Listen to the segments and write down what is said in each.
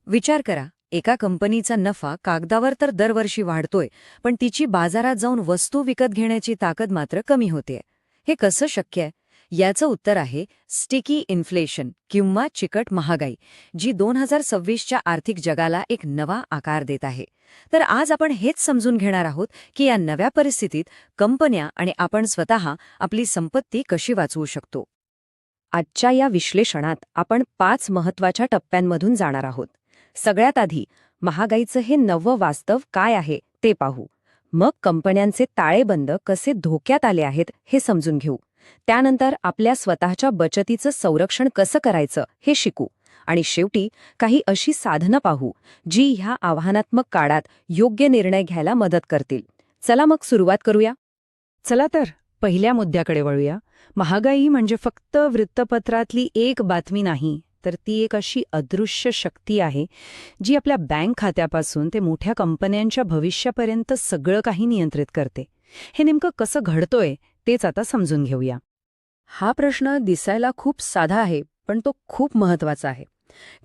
विचार करा, एका कंपनीचा नफा कागदावर तर दरवर्षी वाढतोय, पण तिची बाजारात जाऊन वस्तू विकत घेण्याची ताकद मात्र कमी होतेय. हे कसं शक्य आहे? याचं उत्तर आहे स्टिकी इन्फ्लेशन किंवा चिकट महागाई, जी 2026च्या आर्थिक जगाला एक नवा आकार देत आहे. तर आज आपण हेच समजून घेणार आहोत की या नव्या परिस्थितीत कंपन्या आणि आपण स्वतः आपली संपत्ती कशी वाचवू शकतो. आजच्या या विश्लेषणात आपण 5 महत्त्वाच्या टप्प्यांमधून जाणार आहोत. सगळ्यात आधी महागाईचं हे नवं वास्तव काय आहे ते पाहू. मग कंपन्यांचे ताळेबंद कसे धोक्यात आले आहेत हे समजून घेऊ. त्यानंतर आपल्या स्वतःच्या बचतीचं संरक्षण कसं करायचं हे शिकू. आणि शेवटी काही अशी साधनं पाहू जी ह्या आव्हानात्मक काळात योग्य निर्णय घ्यायला मदत करतील. चला मग सुरुवात करूया. चला तर पहिल्या मुद्द्याकडे वळूया. महागाई म्हणजे फक्त वृत्तपत्रातली एक बातमी नाही, तर ती एक अशी अदृश्य शक्ती आहे जी आपल्या बँक खात्यापासून ते मोठ्या कंपन्यांच्या भविष्यापर्यंत सगळं काही नियंत्रित करते. हे नेमकं कसं घडतोय तेच आता समजून घेऊया. हा प्रश्न दिसायला खूप साधा आहे, पण तो खूप महत्वाचा आहे.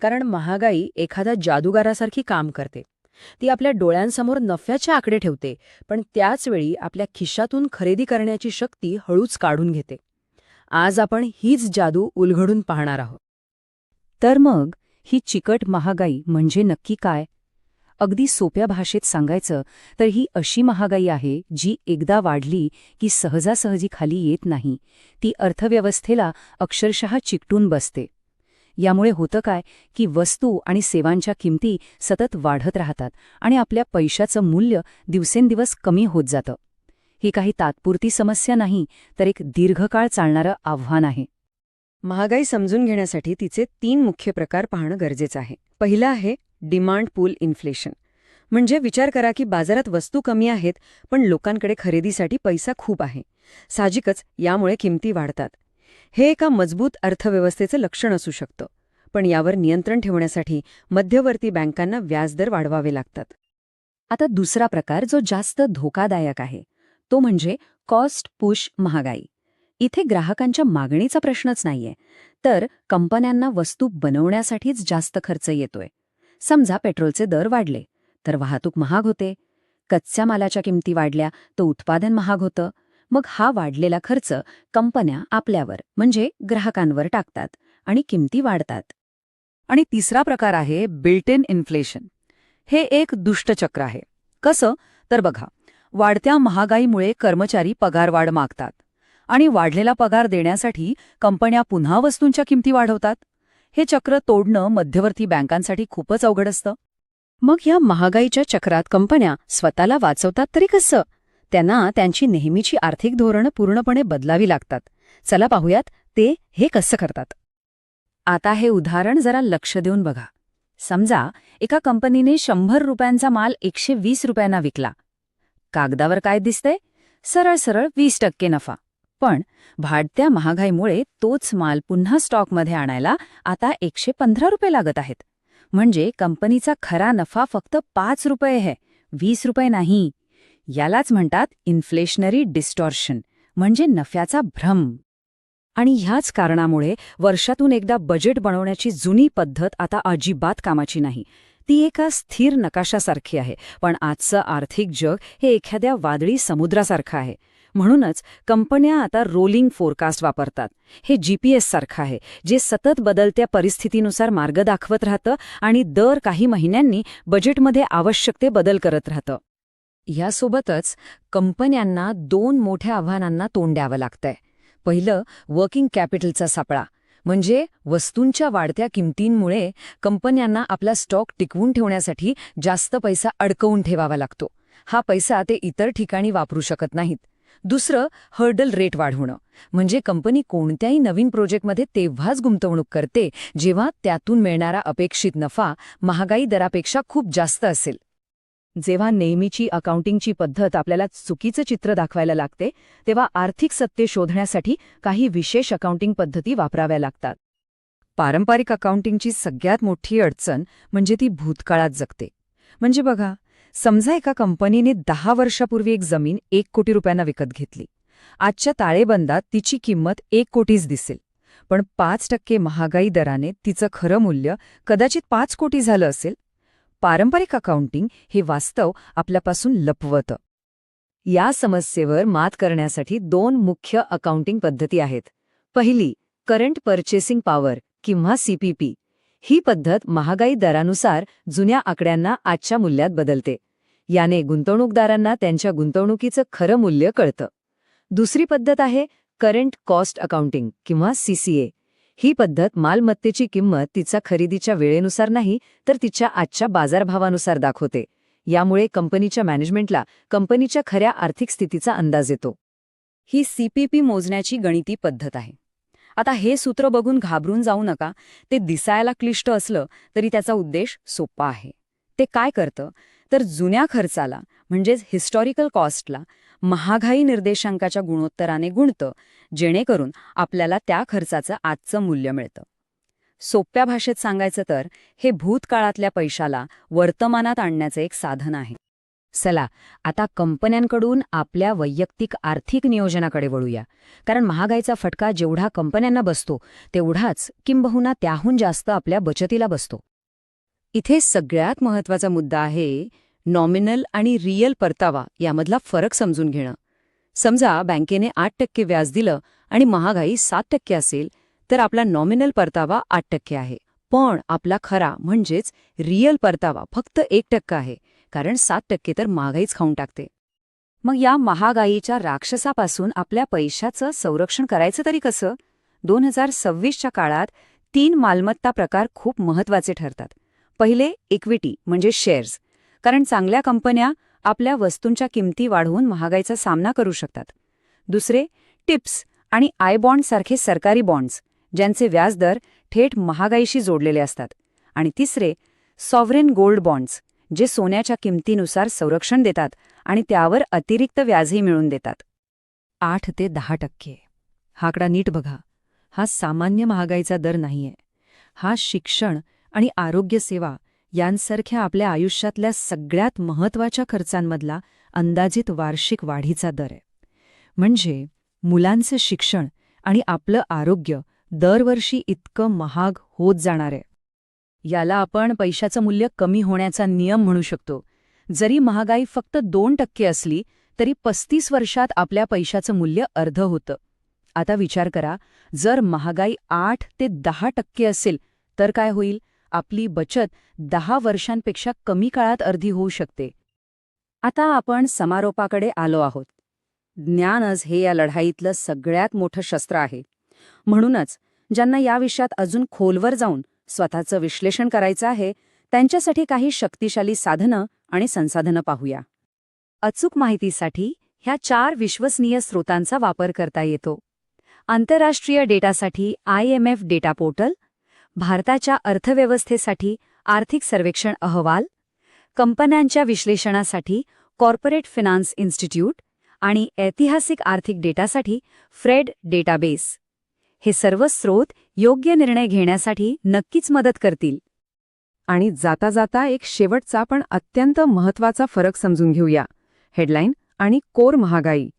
कारण महागाई एखाद्या जादूगारासारखी काम करते. ती आपल्या डोळ्यांसमोर नफ्याचे आकडे ठेवते, पण त्याचवेळी आपल्या खिशातून खरेदी करण्याची शक्ती हळूच काढून घेते. आज आपण हीच जादू उलगडून पाहणार आहोत. तर मग ही चिकट महागाई म्हणजे नक्की काय? अगदी सोप्या भाषेत सांगायचं तर ही अशी महागाई आहे जी एकदा वाढली की सहजासहजी खाली येत नाही. ती अर्थव्यवस्थेला अक्षरशः चिकटून बसते. यामुळे होतं काय की वस्तू आणि सेवांच्या किमती सतत वाढत राहतात आणि आपल्या पैशाचं मूल्य दिवसेंदिवस कमी होत जातं. ही काही तात्पुरती समस्या नाही, तर एक दीर्घकाळ चालणारं आव्हान आहे. महागाई समजून घेण्यासाठी तिचे 3 मुख्य प्रकार पाहणं गरजेचं आहे. पहिला आहे डिमांड पूल इन्फ्लेशन. म्हणजे विचार करा की बाजारात वस्तू कमी आहेत, पण लोकांकडे खरेदीसाठी पैसा खूप आहे. साहजिकच यामुळे किमती वाढतात. हे एका मजबूत अर्थव्यवस्थेचं लक्षण असू शकतं. पण यावर नियंत्रण ठेवण्यासाठी मध्यवर्ती बँकांना व्याजदर वाढवावे लागतात. आता दुसरा प्रकार जो जास्त धोकादायक आहे, तो म्हणजे कॉस्ट पुश महागाई. इथे ग्राहकांच्या मागणीचा प्रश्नच नाहीये, तर कंपन्यांना वस्तू बनवण्यासाठीच जास्त खर्च येतोय. समजा पेट्रोलचे दर वाढले, तर वाहतूक महाग होते. कच्च्या मालाच्या किमती वाढल्या, तर उत्पादन महाग होतं. मग हा वाढलेला खर्च कंपन्या आपल्यावर म्हणजे ग्राहकांवर टाकतात आणि किमती वाढतात. आणि तिसरा प्रकार आहे बिल्ट इन इन्फ्लेशन. हे एक दुष्टचक्र आहे. कसं? तर बघा, वाढत्या महागाईमुळे कर्मचारी पगारवाढ मागतात आणि वाढलेला पगार देण्यासाठी कंपन्या पुन्हा वस्तूंच्या किमती वाढवतात. हे चक्र तोडणं मध्यवर्ती बँकांसाठी खूपच अवघड असतं. मग या महागाईच्या चक्रात कंपन्या स्वतःला वाचवतात तरी कसं? त्यांना त्यांची नेहमीची आर्थिक धोरणं पूर्णपणे बदलावी लागतात. चला पाहूयात ते हे कसं करतात. आता हे उदाहरण जरा लक्ष देऊन बघा. समजा एका कंपनीने 100 रुपयांचा माल 120 रुपयांना विकला. कागदावर काय दिसतंय? सरळ सरळ 20% नफा. पण वाढत्या महागाईमुळे तोच माल पुन्हा स्टॉकमध्ये आणायला आता 115 रुपये लागत आहेत. म्हणजे कंपनीचा खरा नफा फक्त 5 रुपये आहे, 20 रुपये नाही. यालाच म्हणतात इन्फ्लेशनरी डिस्टॉर्शन, म्हणजे नफ्याचा भ्रम. आणि ह्याच कारणामुळे वर्षातून एकदा बजेट बनवण्याची जुनी पद्धत आता अजिबात कामाची नाही. ती एका स्थिर नकाशासारखी आहे. पण आजचं आर्थिक जग हे एखाद्या वादळी समुद्रासारखं आहे. म्हणूनच कंपन्या आता रोलिंग फोरकास्ट वापरतात. हे GPS सारखं आहे, जे सतत बदलत्या परिस्थितीनुसार मार्ग दाखवत राहतं आणि दर काही महिन्यांनी बजेटमध्ये आवश्यक ते बदल करत राहतं. यासोबतच कंपन्यांना 2 मोठ्या आव्हानांना तोंड द्यावं लागतंय. पहिलं, वर्किंग कॅपिटलचा सापळा. म्हणजे वस्तूंच्या वाढत्या किमतींमुळे कंपन्यांना आपला स्टॉक टिकवून ठेवण्यासाठी जास्त पैसा अडकवून ठेवावा लागतो. हा पैसा ते इतर ठिकाणी वापरू शकत नाहीत. दुसरं, हर्डल रेट वाढवणं. म्हणजे कंपनी कोणत्याही नवीन प्रोजेक्टमध्ये तेव्हाच गुंतवणूक करते जेव्हा त्यातून मिळणारा अपेक्षित नफा महागाई दरापेक्षा खूप जास्त असेल. जेव्हा नेहमीची अकाउंटिंगची पद्धत आपल्याला चुकीचं चित्र दाखवायला लागते, तेव्हा आर्थिक सत्य शोधण्यासाठी काही विशेष अकाउंटिंग पद्धती वापराव्या लागतात. पारंपरिक अकाउंटिंगची सगळ्यात मोठी अडचण म्हणजे ती भूतकाळात जगते. म्हणजे बघा, समजा एका कंपनीने 10 वर्षापूर्वी एक जमीन 1 कोटी रुपयांना विकत घेतली. आजच्या ताळेबंदात तिची किंमत 1 कोटीच दिसेल. पण 5% महागाई दराने तिचं खरं मूल्य कदाचित 5 कोटी झालं असेल. पारंपरिक अकाउंटिंग हे वास्तव आपल्यापासून लपवतं. या समस्येवर मात करण्यासाठी 2 मुख्य अकाउंटिंग पद्धती आहेत. पहिली, करंट पर्चेसिंग पॉवर किंवा CPP. ही पद्धत महागाई दरानुसार जुन्या आकड्यांना आजच्या मूल्यात बदलते. याने गुंतवणूकदारांना त्यांच्या गुंतवणुकीचं खरं मूल्य कळतं. दुसरी पद्धत आहे करंट कॉस्ट अकाउंटिंग किंवा CCA. ही पद्धत मालमत्तेची किंमत तिचा खरेदीच्या वेळेनुसार नाही, तर तिच्या आजच्या बाजारभावानुसार दाखवते. यामुळे कंपनीच्या मॅनेजमेंटला कंपनीच्या खऱ्या आर्थिक स्थितीचा अंदाज येतो. ही CPP मोजण्याची गणिती पद्धत आहे. आता हे सूत्र बघून घाबरून जाऊ नका. ते दिसायला क्लिष्ट असलं तरी त्याचा उद्देश सोपा आहे. ते काय करतं तर जुन्या खर्चाला म्हणजेच हिस्टॉरिकल कॉस्टला महागाई निर्देशांकाच्या गुणोत्तराने गुणतं, जेणेकरून आपल्याला त्या खर्चाचं आजचं मूल्य मिळतं. सोप्या भाषेत सांगायचं तर हे भूतकाळातल्या पैशाला वर्तमानात आणण्याचं एक साधन आहे. चला आता कंपन्यांकडून आपल्या वैयक्तिक आर्थिक नियोजनाकडे वळूया. कारण महागाईचा फटका जेवढा कंपन्यांना बसतो तेवढाच किंबहुना त्याहून जास्त आपल्या बचतीला बसतो. इथे सगळ्यात महत्त्वाचा मुद्दा आहे नॉमिनल आणि रियल परतावा यामधला फरक समजून घेणं. समजा बँकेने 8% व्याज दिलं आणि महागाई 7% असेल तर आपला नॉमिनल परतावा 8% आहे. पण आपला खरा म्हणजेच रियल परतावा फक्त 1% आहे, कारण 7% तर महागाईच खाऊन टाकते. मग या महागाईच्या राक्षसापासून आपल्या पैशाचं संरक्षण करायचं तरी कसं? 2026च्या काळात 3 मालमत्ता प्रकार खूप महत्त्वाचे ठरतात. पहिले, इक्विटी म्हणजे शेअर्स, कारण चांगल्या कंपन्या आपल्या वस्तूंच्या किमती वाढवून महागाईचा सामना करू शकतात. दुसरे, टिप्स आणि आय-बॉन्डसारखे सरकारी बॉन्ड्स, ज्यांचे व्याजदर थेट महागाईशी जोडलेले असतात. आणि तिसरे, सॉव्हरेन गोल्ड बॉन्ड्स, जे सोन्याच्या किमतीनुसार संरक्षण देतात आणि त्यावर अतिरिक्त व्याजही मिळवून देतात. 8 ते 10%. हा आकडा नीट बघा. हा सामान्य महागाईचा दर नाहीये. हा शिक्षण आणि आरोग्य सेवा यांसारख्या आपल्या आयुष्यातल्या सगळ्यात महत्त्वाच्या खर्चांमधला अंदाजित वार्षिक वाढीचा दर आहे. म्हणजे मुलांचं शिक्षण आणि आपलं आरोग्य दरवर्षी इतकं महाग होत जाणार आहे. याला आपण पैशाचं मूल्य कमी होण्याचा नियम म्हणू शकतो. जरी महागाई फक्त 2% असली तरी 35 वर्षात आपल्या पैशाचं मूल्य अर्ध होतं. आता विचार करा, जर महागाई 8 ते 10% असेल तर काय होईल? आपली बचत 10 वर्षांपेक्षा कमी काळात अर्धी होऊ शकते. आता आपण समारोपाकडे आलो आहोत. ज्ञानच हे या लढाईतलं सगळ्यात मोठं शस्त्र आहे. म्हणूनच ज्यांना या विषयात अजून खोलवर जाऊन स्वतःचं विश्लेषण करायचं आहे, त्यांच्यासाठी काही शक्तिशाली साधनं आणि संसाधनं पाहूया. अचूक माहितीसाठी ह्या 4 विश्वसनीय स्रोतांचा वापर करता येतो. आंतरराष्ट्रीय डेटासाठी IMF डेटा पोर्टल, भारताच्या अर्थव्यवस्थेसाठी आर्थिक सर्वेक्षण अहवाल, कंपन्यांच्या विश्लेषणासाठी कॉर्पोरेट फायनान्स इन्स्टिट्यूट आणि ऐतिहासिक आर्थिक डेटासाठी फ्रेड डेटाबेस. हे सर्व स्रोत योग्य निर्णय घेण्यासाठी नक्कीच मदत करतील. आणि जाता जाता एक शेवटचा पण अत्यंत महत्त्वाचा फरक समजून घेऊया. हेडलाईन आणि कोर महागाई.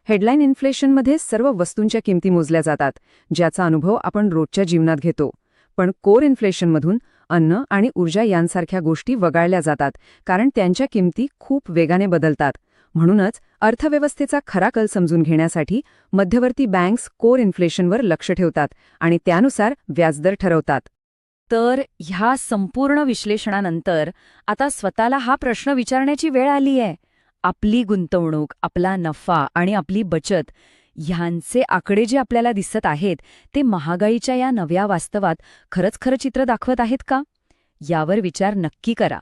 हेडलाईन इन्फ्लेशनमध्ये सर्व वस्तूंच्या किमती मोजल्या जातात, ज्याचा अनुभव आपण रोजच्या जीवनात घेतो. पण कोर इन्फ्लेशनमधून अन्न आणि ऊर्जा यांसारख्या गोष्टी वगळल्या जातात, कारण त्यांच्या किमती खूप वेगाने बदलतात. म्हणूनच अर्थव्यवस्थेचा खरा कल समजून घेण्यासाठी मध्यवर्ती बँक्स कोर इन्फ्लेशनवर लक्ष ठेवतात आणि त्यानुसार व्याजदर ठरवतात. तर ह्या संपूर्ण विश्लेषणानंतर आता स्वतःला हा प्रश्न विचारण्याची वेळ आली आहे. आपली गुंतवणूक, आपला नफा आणि आपली बचत ह्यांचे आकडे जे आपल्याला दिसत आहेत ते महागाईच्या या नव्या वास्तवात खरंच खरं चित्र दाखवत आहेत का? यावर विचार नक्की करा.